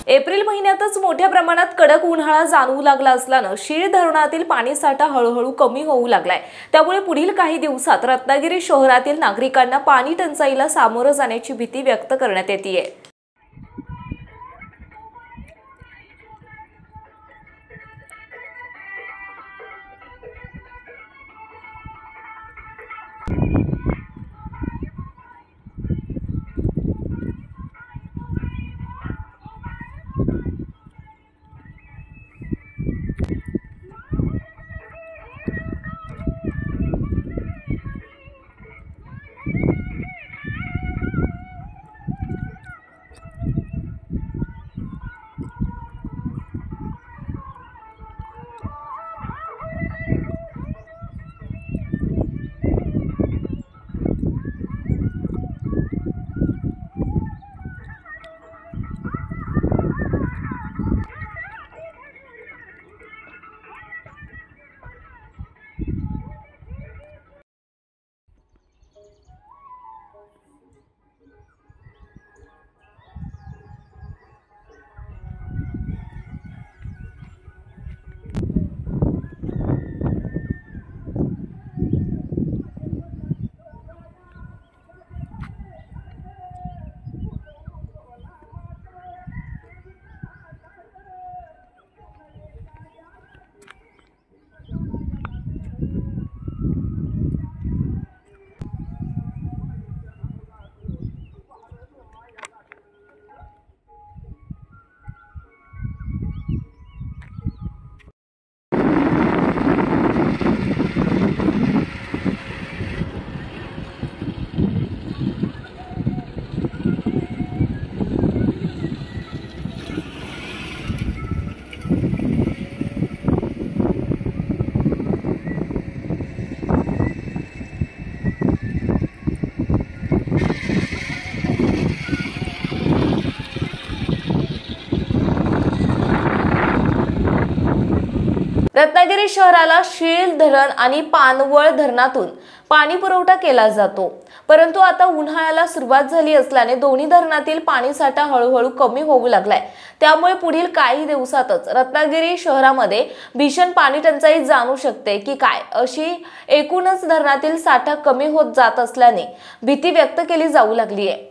April महिन्यातच मोठ्या प्रमाणात कडक उन्हाळा जाणवू लागला असल्यानं शीळ धरणातील पाणीसाठा हळूहळू कमी होऊ लागलाय। त्यामुळे पुढील काही दिवसात रत्नागिरी शहरातील नागरिकांना पाणी टंचाईला सामोरं जाण्याची भीती व्यक्त करण्यात येतेय। रत्नागिरी शहराला शीळ धरण आणि पानवळ धरणातून पाणी पुरवठा केला जातो, परंतु आता उन्हाळ्याला सुरुवात झाली असल्याने दोन्ही धरणातील पाणीसाठा हळूहळू कमी होऊ लागलाय। त्यामुळे पुढील काही दिवसातच रत्नागिरी शहरामध्ये भीषण पाणी टंचाई जाणवू शकते की काय अशी एकूणच धरणातील साठा कमी होत जात असल्याने भीती व्यक्त केली जाऊ लागली आहे।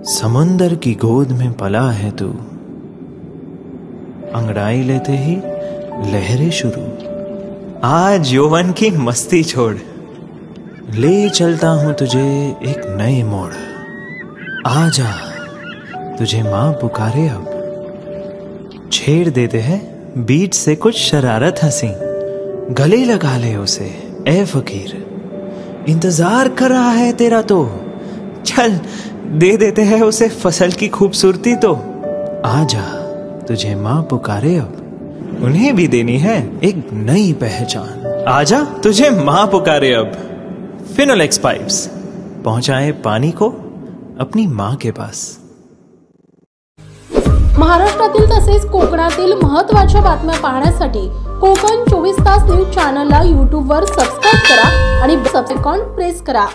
समंदर की गोद में पला है तू, अंगड़ाई लेते ही लहरें शुरू। आज यौवन की मस्ती छोड़, ले चलता हूं तुझे एक नए मोड़। आजा तुझे मां पुकारे अब। छेड़ देते हैं बीच से कुछ शरारत हंसी, गले लगा ले उसे ए फकीर, इंतजार कर रहा है तेरा तो, चल दे देते हैं उसे फसल की खूबसूरती तो। आजा तुझे माँ पुकारे अब, उन्हें भी देनी है एक नई पहचान। आजा तुझे माँ पुकारे अब। फिनोलेक्स पाइप्स पहुंचाए पानी को अपनी माँ के पास। महाराष्ट्रातील तसेच कोकणातील महत्त्वाच्या बातम्या पाहण्यासाठी कोकण 24 तास न्यूज चॅनलला YouTube वर सबस्क्राइब करा आणि बेल आयकॉन प्रेस करा।